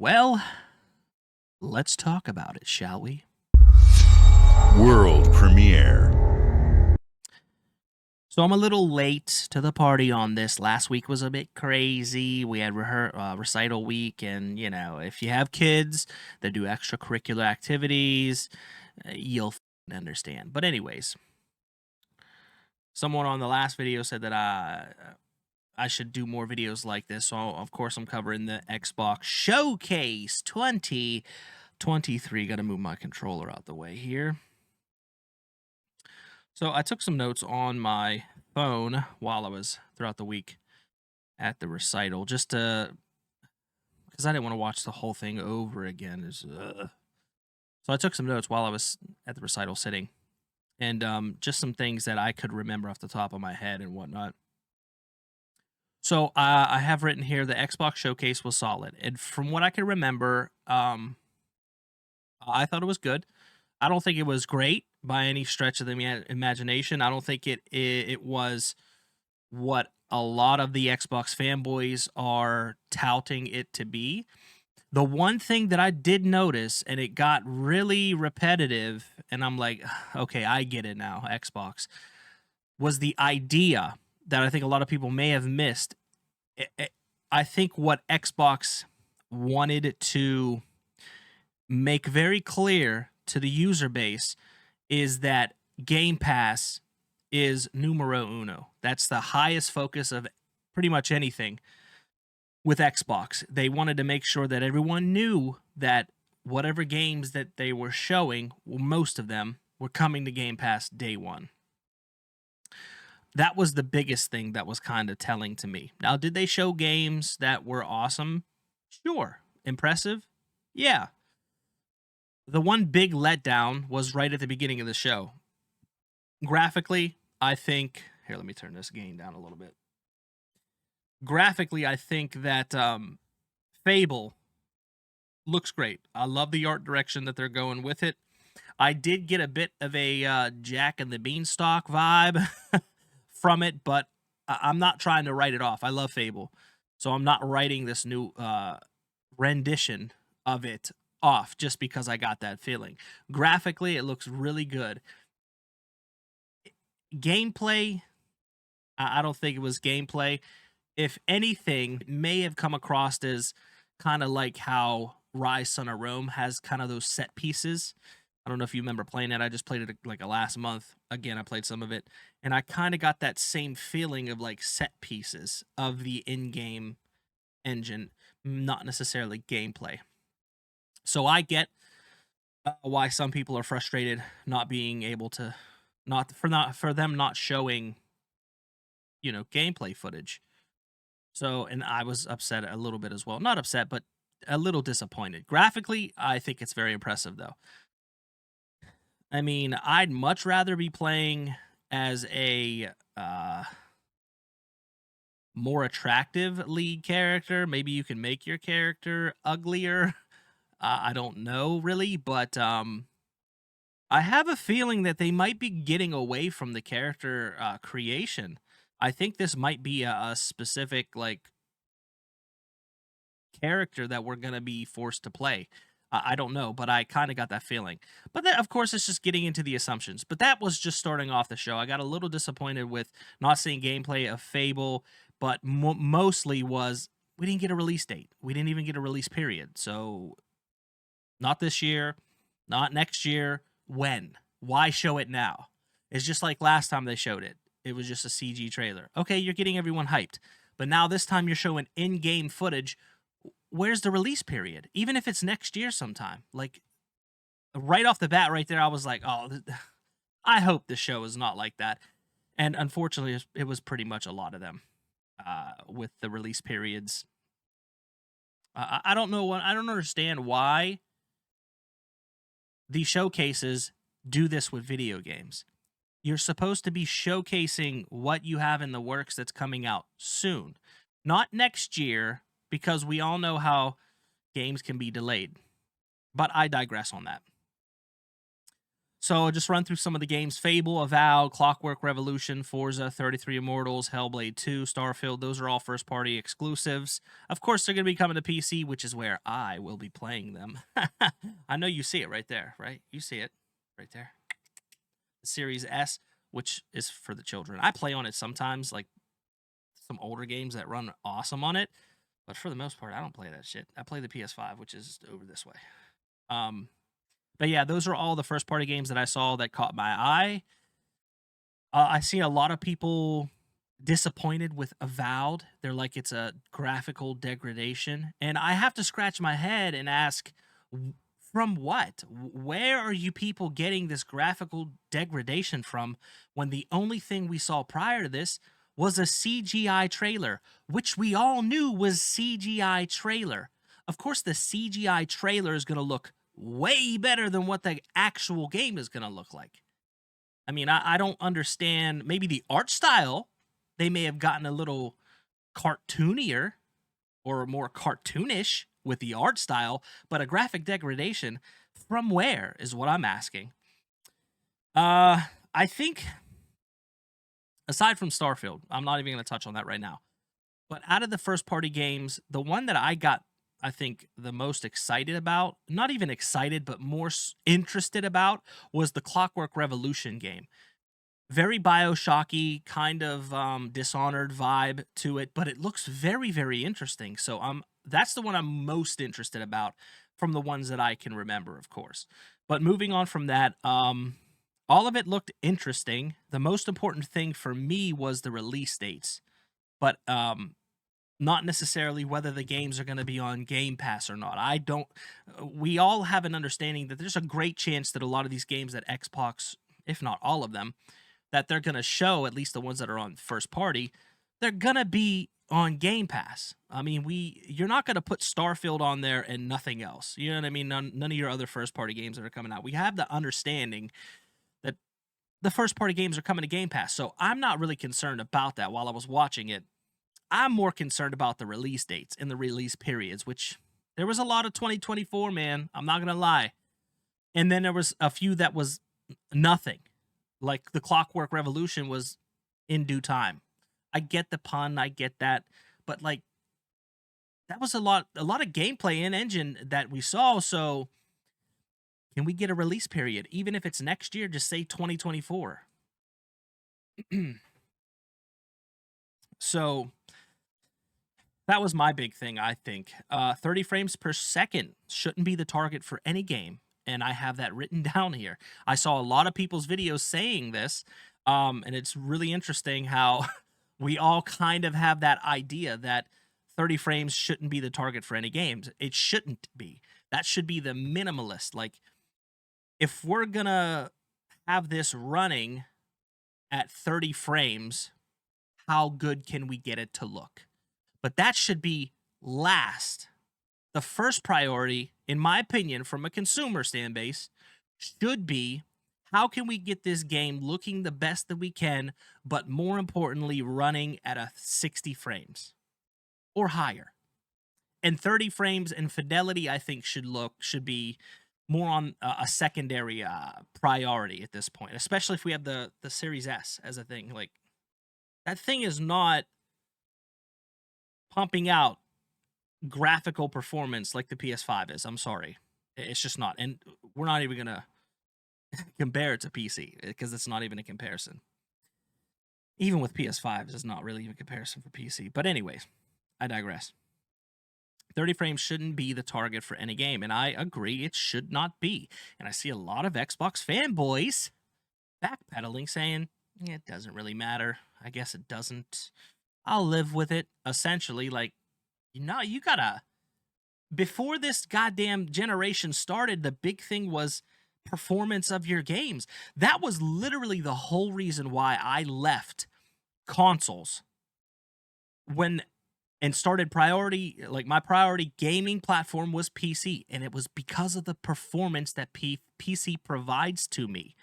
Well, let's talk about it, shall we? World premiere. So I'm a little late to the party on this. Last week was a bit crazy. We had recital week, and if you have kids that do extracurricular activities, you'll understand. But anyways, someone on the last video said that I should do more videos like this. So of course I'm covering the Xbox Showcase 2023. Got to move my controller out the way here. So I took some notes on my phone while I was throughout the week at the recital, just because I didn't want to watch the whole thing over again. So I took some notes while I was at the recital sitting, and just some things that I could remember off the top of my head and whatnot. So I have written here the Xbox Showcase was solid, and from what I can remember, I thought it was good. I don't think it was great by any stretch of the imagination. I don't think it was what a lot of the Xbox fanboys are touting it to be. The one thing that I did notice, and it got really repetitive, and I'm like, okay, I get it now, Xbox, was the idea that I think a lot of people may have missed. I think what Xbox wanted to make very clear to the user base is that Game Pass is numero uno. That's the highest focus of pretty much anything with Xbox. They wanted to make sure that everyone knew that whatever games that they were showing, well, most of them were coming to Game Pass day one. That was the biggest thing that was kind of telling to me. Now, did they show games that were awesome? Sure. Impressive? Yeah. The one big letdown was right at the beginning of the show. Graphically, I think... Here, let me turn this gain down a little bit. Graphically, I think that Fable looks great. I love the art direction that they're going with it. I did get a bit of a Jack and the Beanstalk vibe from it, but I'm not trying to write it off. I love Fable, so I'm not writing this new rendition of it off just because I got that feeling. Graphically, it looks really good. Gameplay, I don't think it was gameplay. If anything, it may have come across as kind of like how Rise Son of Rome has kind of those set pieces. I don't know if you remember playing it. I just played it like last month. Again, I played some of it, and I kind of got that same feeling of like set pieces of the in-game engine, not necessarily gameplay. So I get why some people are frustrated not being able to not for them not showing gameplay footage. So, and I was upset a little bit as well. Not upset, but a little disappointed. Graphically, I think it's very impressive though. I mean, I'd much rather be playing as a more attractive lead character. Maybe you can make your character uglier. I don't know really, but I have a feeling that they might be getting away from the character creation. I think this might be a specific like character that we're gonna be forced to play. I don't know, but I kind of got that feeling. But that, of course, it's just getting into the assumptions. But that was just starting off the show. I got a little disappointed with not seeing gameplay of Fable, but mostly was we didn't get a release date. We didn't even get a release period. So not this year, not next year. When? Why show it now? It's just like last time they showed it. It was just a CG trailer. Okay, you're getting everyone hyped. But now this time you're showing in-game footage. Where's the release period? Even if it's next year sometime. Like, right off the bat right there, I was like, oh, I hope the show is not like that. And unfortunately, it was pretty much a lot of them with the release periods. I don't know I don't understand why these showcases do this with video games. You're supposed to be showcasing what you have in the works that's coming out soon, not next year, because we all know how games can be delayed. But I digress on that. So I'll just run through some of the games: Fable, Avowed, Clockwork Revolution, Forza, 33 Immortals, Hellblade 2, Starfield. Those are all first-party exclusives. Of course, they're going to be coming to PC, which is where I will be playing them. I know you see it right there, right? You see it right there. The Series S, which is for the children. I play on it sometimes, like some older games that run awesome on it. But for the most part, I don't play that shit. I play the PS5, which is over this way. But yeah, those are all the first party games that I saw that caught my eye. I see a lot of people disappointed with Avowed. They're like it's a graphical degradation, and I have to scratch my head and ask, from what? Where are you people getting this graphical degradation from when the only thing we saw prior to this was a CGI trailer, which we all knew was CGI trailer. Of course, the CGI trailer is going to look way better than what the actual game is going to look like. I mean, I don't understand. Maybe the art style, they may have gotten a little cartoonier or more cartoonish with the art style, but a graphic degradation from where is what I'm asking. I think aside from Starfield, I'm not even going to touch on that right now. But out of the first party games, the one that I got, I think, the most excited about, not even excited, but more interested about, was the Clockwork Revolution game. Very Bioshocky, kind of Dishonored vibe to it, but it looks very, very interesting. So that's the one I'm most interested about from the ones that I can remember, of course. But moving on from that, all of it looked interesting. The most important thing for me was the release dates, but not necessarily whether the games are going to be on Game Pass or not. I don't. We all have an understanding that there's a great chance that a lot of these games that Xbox, if not all of them, that they're going to show, at least the ones that are on first party, they're going to be on Game Pass. I mean, you're not going to put Starfield on there and nothing else. You know what I mean? None of your other first party games that are coming out. We have the understanding that the first party games are coming to Game Pass. So I'm not really concerned about that while I was watching it. I'm more concerned about the release dates and the release periods, which there was a lot of 2024, man. I'm not going to lie. And then there was a few that was nothing. Like the Clockwork Revolution was in due time. I get the pun, I get that, but like that was a lot of gameplay in engine that we saw. So can we get a release period, even if it's next year? Just say 2024. So that was my big thing. I think 30 frames per second shouldn't be the target for any game. And I have that written down here. I saw a lot of people's videos saying this, and it's really interesting how we all kind of have that idea that 30 frames shouldn't be the target for any games. It shouldn't be. That should be the minimalist. Like, if we're gonna have this running at 30 frames, how good can we get it to look? But that should be last. The first priority, in my opinion, from a consumer stand base, should be how can we get this game looking the best that we can, but more importantly, running at a 60 frames or higher. And 30 frames and fidelity, I think, should be more on a secondary priority at this point, especially if we have the Series S as a thing. Like, that thing is not pumping out graphical performance like the PS5 is. I'm sorry. It's just not. And we're not even going to compare it to PC because it's not even a comparison. Even with PS5s, it's not really even a comparison for PC. But anyways, I digress. 30 frames shouldn't be the target for any game, and I agree it should not be. And I see a lot of Xbox fanboys backpedaling, saying, yeah, it doesn't really matter. I guess it doesn't. I'll live with it. Essentially, like, you gotta. Before this goddamn generation started, the big thing was performance of your games. That was literally the whole reason why I left consoles and started my priority gaming platform was PC, and it was because of the performance that PC provides to me.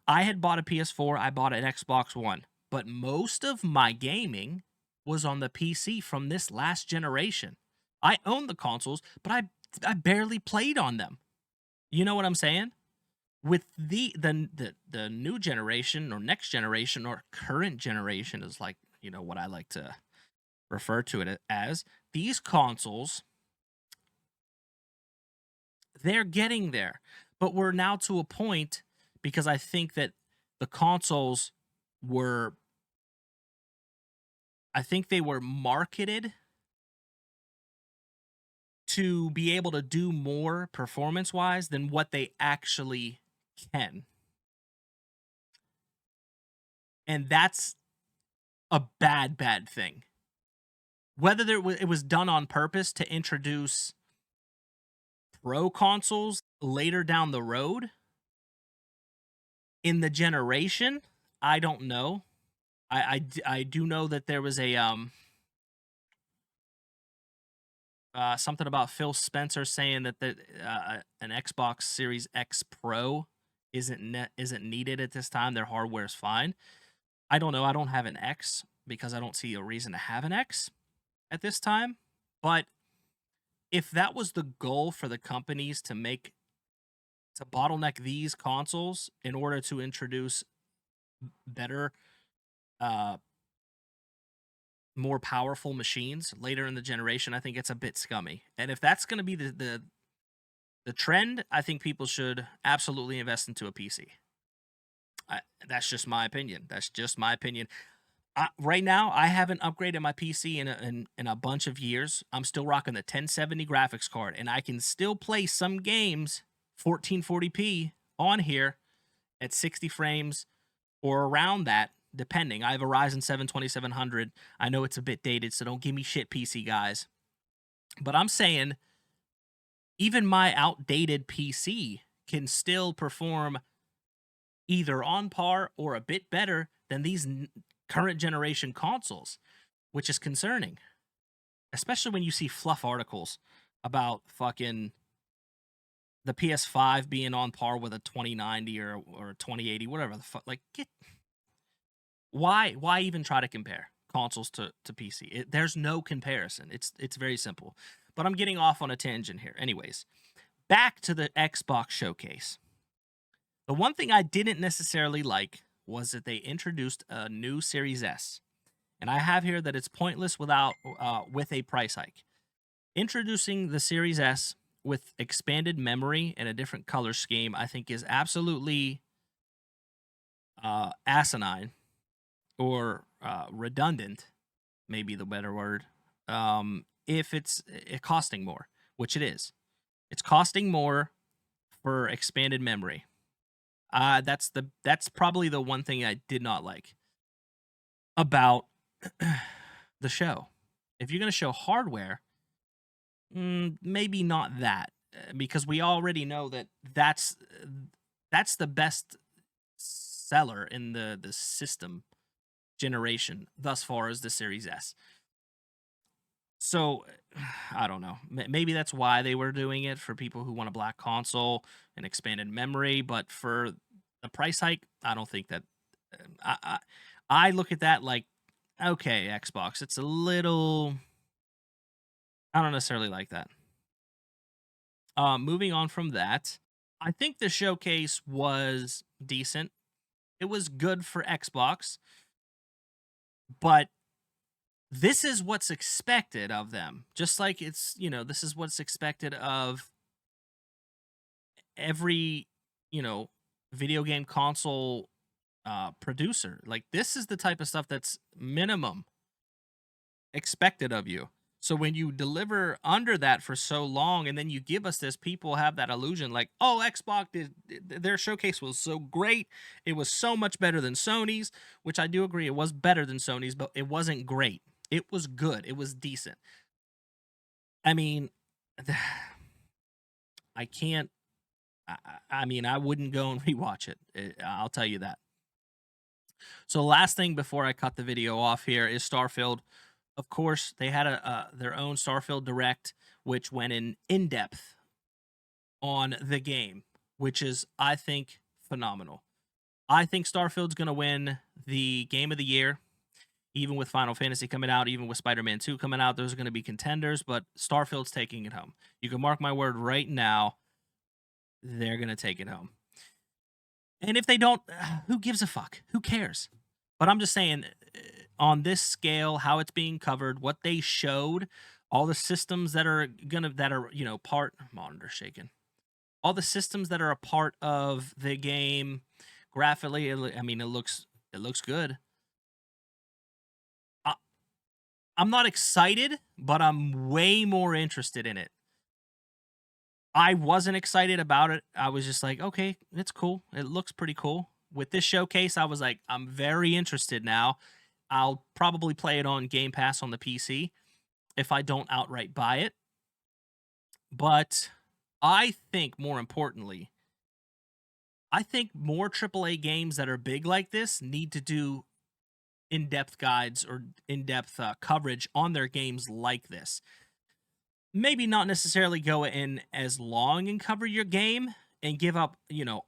I had bought a PS4, I bought an Xbox One, but most of my gaming was on the PC from this last generation. I own the consoles, but I barely played on them. You know what I'm saying? With the new generation or next generation or current generation is like, what I like to refer to it as, these consoles, they're getting there. But we're now to a point, because I think that the consoles were I think they were marketed to be able to do more performance-wise than what they actually can. And that's a bad, bad thing. Whether it was done on purpose to introduce pro consoles later down the road in the generation, I don't know. I do know that there was a something about Phil Spencer saying that an Xbox Series X Pro isn't needed at this time. Their hardware is fine. I don't know. I don't have an X because I don't see a reason to have an X at this time. But if that was the goal for the companies to bottleneck these consoles in order to introduce better, uh, more powerful machines later in the generation, I think it's a bit scummy. And if that's going to be the trend, I think people should absolutely invest into a PC. That's just my opinion. That's just my opinion. Right now, I haven't upgraded my PC in a bunch of years. I'm still rocking the 1070 graphics card, and I can still play some games 1440p on here at 60 frames or around that, depending. I have a Ryzen 7 2700. I know it's a bit dated, so don't give me shit, PC guys. But I'm saying even my outdated PC can still perform either on par or a bit better than these current generation consoles, which is concerning, especially when you see fluff articles about fucking the PS5 being on par with a 2090 or a 2080, whatever the fuck. Like, why even try to compare consoles to PC? There's no comparison. It's very simple. But I'm getting off on a tangent here. Anyways, back to the Xbox showcase. The one thing I didn't necessarily like was that they introduced a new Series S, and I have here that it's pointless without with a price hike. Introducing the Series S with expanded memory and a different color scheme, I think, is absolutely asinine or redundant, maybe the better word. If it's costing more, which it is, it's costing more for expanded memory. That's probably the one thing I did not like about the show. If you're going to show hardware, maybe not that, because we already know that that's the best seller in the system generation thus far is the Series S. So I don't know. Maybe that's why they were doing it, for people who want a black console and expanded memory. But for the price hike, I don't think that. I look at that like, okay, Xbox, it's a little. I don't necessarily like that. Moving on from that, I think the showcase was decent. It was good for Xbox, but this is what's expected of them. Just like this is what's expected of every, video game console producer. Like, this is the type of stuff that's minimum expected of you. So when you deliver under that for so long and then you give us this, people have that illusion like, oh, Xbox their showcase was so great. It was so much better than Sony's, which I do agree it was better than Sony's, but it wasn't great. It was good. It was decent. I mean, I can't. I mean, I wouldn't go and rewatch it. I'll tell you that. So, last thing before I cut the video off here is Starfield. Of course, they had their own Starfield Direct, which went in depth on the game, which is, I think, phenomenal. I think Starfield's going to win the Game of the Year. Even with Final Fantasy coming out, even with Spider-Man 2 coming out, those are going to be contenders, but Starfield's taking it home. You can mark my word right now, they're going to take it home. And if they don't, who gives a fuck? Who cares? But I'm just saying, on this scale, how it's being covered, what they showed, all the systems that are part monitor shaking, all the systems that are a part of the game, graphically, I mean, it looks good. I, I'm not excited, but I'm way more interested in it. I wasn't excited about it. I was just like, okay, it's cool. It looks pretty cool. With this showcase, I was like, I'm very interested now. I'll probably play it on Game Pass on the PC if I don't outright buy it. But I think more importantly, I think more AAA games that are big like this need to do in-depth guides or in-depth coverage on their games like this. Maybe not necessarily go in as long and cover your game and give up,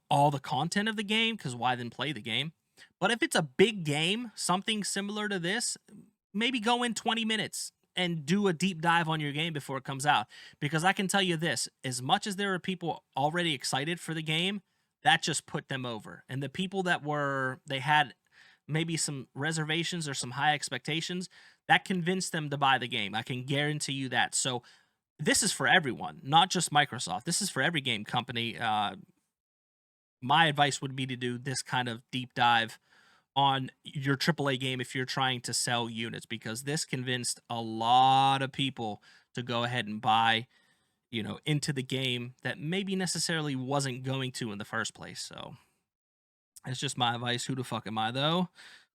all the content of the game, because why then play the game? But if it's a big game, something similar to this, maybe go in 20 minutes and do a deep dive on your game before it comes out. Because I can tell you this, as much as there are people already excited for the game, that just put them over. And the people that they had maybe some reservations or some high expectations, that convinced them to buy the game. I can guarantee you that. So this is for everyone, not just Microsoft. This is for every game company. My advice would be to do this kind of deep dive on your AAA game if you're trying to sell units, because this convinced a lot of people to go ahead and buy, into the game that maybe necessarily wasn't going to in the first place. So that's just my advice. Who the fuck am I though?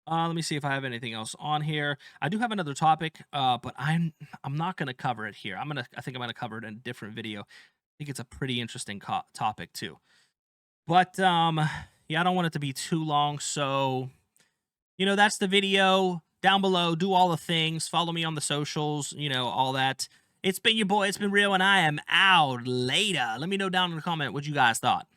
Let me see if I have anything else on here. I do have another topic, but I'm not gonna cover it here. I think I'm gonna cover it in a different video. I think it's a pretty interesting topic too. But yeah, I don't want it to be too long. So that's the video. Down below, do all the things. Follow me on the socials. All that. It's been your boy. It's been real, and I am out. Later. Let me know down in the comment what you guys thought.